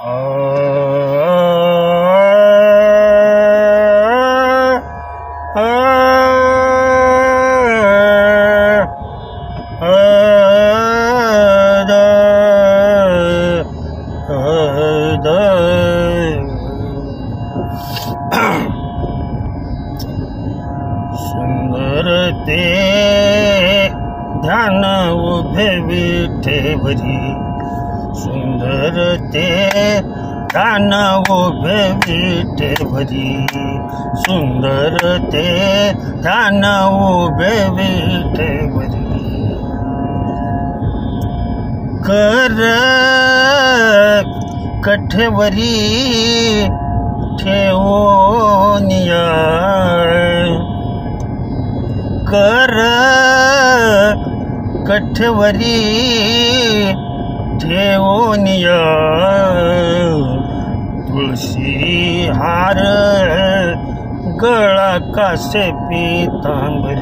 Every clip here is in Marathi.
सुंदर ते ध्यान उभे विठेवरी, सुंदर ते ध्यान उभे विठेवरी, सुंदर ते ध्यान उभे विठेवरी. कर कठेवरी ठेवोनिया, कर कठेवरी ठेवोनिया. तुळशी हार गळा कासे पीतांबर,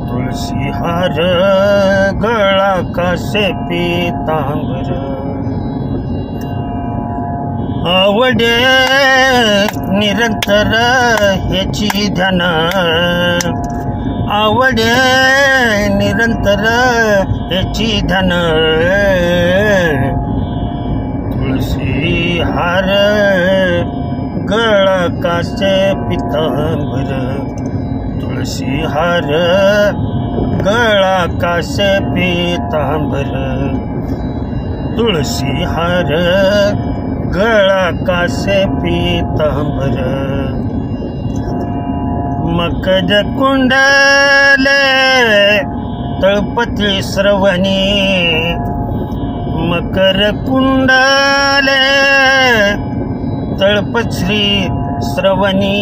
तुळशी हार गळा कासे पीतांबर. आवडे निरंतर ह्याची ध्यान, आवडे निरंतर ह्याची ध्यान. तुळशी हार गळा कासे पीतांबर, तुळशी हार गळा कासे पीतांबर, तुळशी हार गळा कासे पीतांबर. मकद कुंडले तळपती श्रवणी, मकर कुंडले तळपत्री श्रवणी.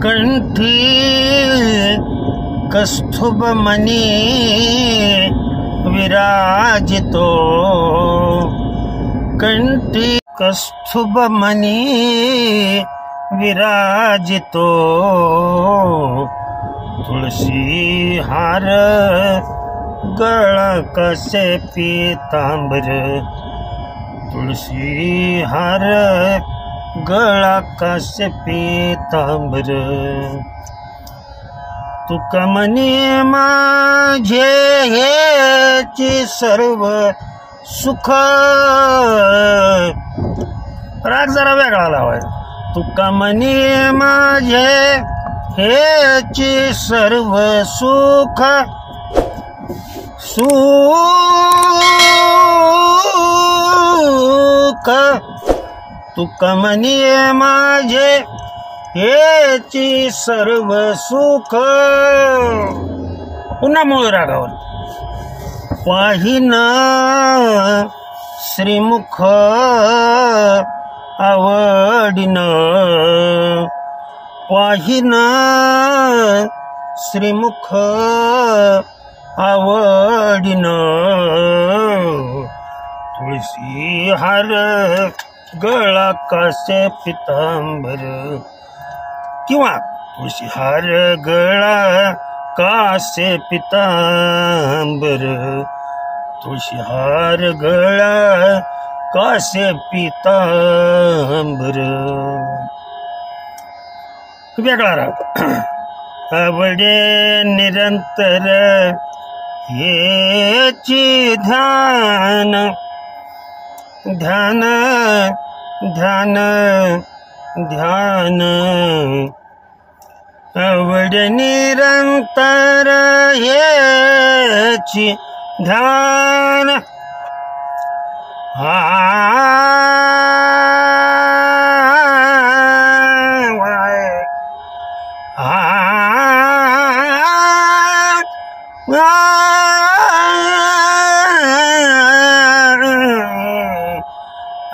कंठी कस्तुभ मणी विराजितो, कंठी कस्तुभ मणी विराजितो. तुळशी हार गळा कासे पीतांबर, तुळशी हार गळा कासे पीतांबर. तुका म्हणे माझे हेची सर्व सुख, राग जरा वेगळा लावाय. तुका म्हणे माझे हेची सर्व सुख, सुख तुका म्हणे माझे हेची सर्व सुख. पुन्हा मूळ रागावर. पाहिन श्रीमुख आवडीन, पाहिन श्रीमुख आवडीन. तुळशी हार गळा कासे पीतांबर, किंवा तुळशी हार गळा कासे पीतांबर, तुळशी हार गळा कासे पीतांबर. वेगळा राग. आवडे निरंतर हेची ध्यान, ध्यान ध्यान ध्यान. आवडे निरंतर हेची ध्यान.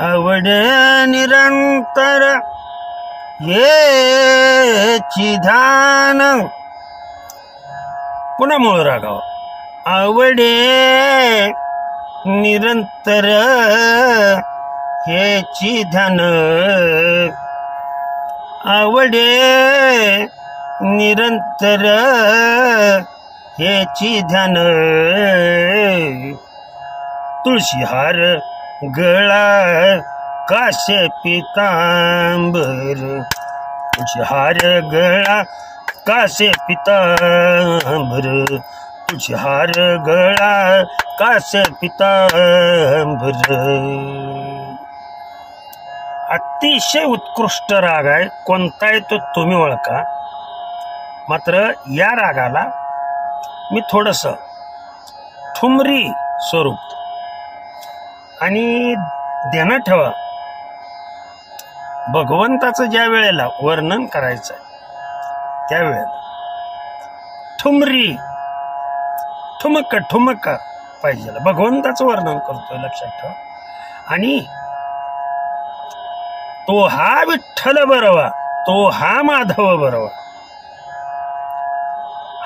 आवडे निरंतर हेची ध्यान. पुन्हा मूळ रागावर. आवडे निरंतर हेची ध्यान, आवडे निरंतर हेची ध्यान तुळशी हार गळा काशे पितांबर तुळशी हार गळा काशे पितांबर तुळशी हार गळा काशे पितांबर अतिशय उत्कृष्ट राग आहे. कोणता आहे तो तुम्ही ओळखा. मात्र या रागाला मी थोडंसं ठुमरी स्वरूप आणि ध्यानात ठेवा, भगवंताचं ज्या वेळेला वर्णन करायचं त्यावेळेला ठुमरी ठुमक ठुमक पाहिजे. भगवंताचं वर्णन करतोय लक्षात ठेवा. आणि तो हा विठ्ठल बरोवा, तो हा माधव बरोवा,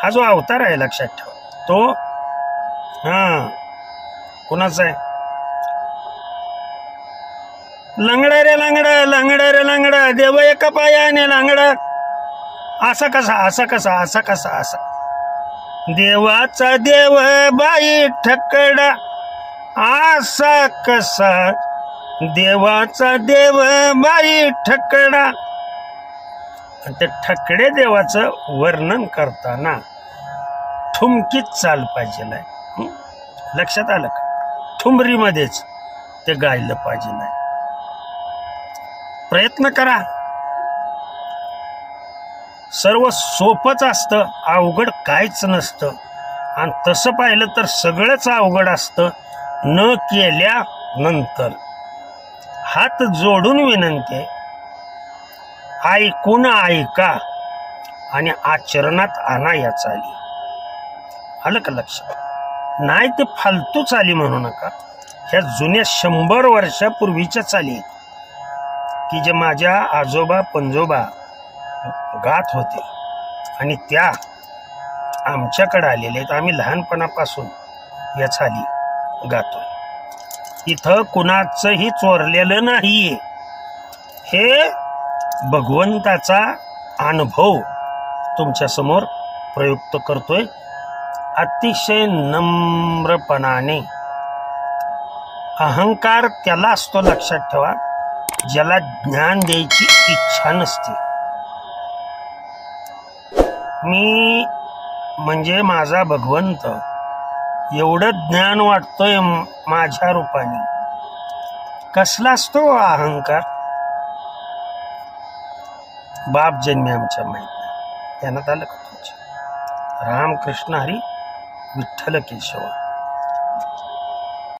हा जो अवतार आहे लक्षात ठेवा तो कुणाचा आहे. लंगडा रे लंगडा, लंगडा रे लंगडा, देव एका पायाने लंगडा. असा कसा, असा कसा, असा कसा, असा देवाचा देव बाई ठकडा. असा कसा देवाचा देव बाई ठकडा. त्या ठकडे देवाचं वर्णन करताना ठुमकीत चाल पाहिजे. लक्षात आलं का. ठुमरीमध्येच ते गायलं पाहिजे. नाही प्रयत्न करा. सर्व सोपंच असतं, अवघड काहीच नसतं. आणि तसं पाहिलं तर सगळंच अवघड असतं न केल्यानंतर. हात जोडून विनंती, ऐकून ऐका आणि आचरणात आणा या चाली. आलं का लक्षात. नाही ते फालतू चाली म्हणू नका. ह्या जुन्या 100 वर्षापूर्वीच्या चाली आहेत की जे माझ्या आजोबा पंजोबा गात होते आणि त्या आमच्याकडे आलेले आहेत. आम्ही लहानपणापासून या चाली गातोय. इथं कुणाचंही चोरलेलं नाहीये. हे भगवंताचा अनुभव तुमच्या समोर प्रयुक्त करतोय अतिशय नम्रपणाने. अहंकार त्याला असतो लक्षात ठेवा ज्याला ज्ञान द्यायची इच्छा नसते. मी म्हणजे माझा भगवंत एवढं ज्ञान वाटतोय माझ्या रूपाने. कसला असतो अहंकार. बाप जन्मी आमच्या माहित नाही. ध्यानात आलं का तुमच्या. रामकृष्ण हरी विठ्ठल केशव.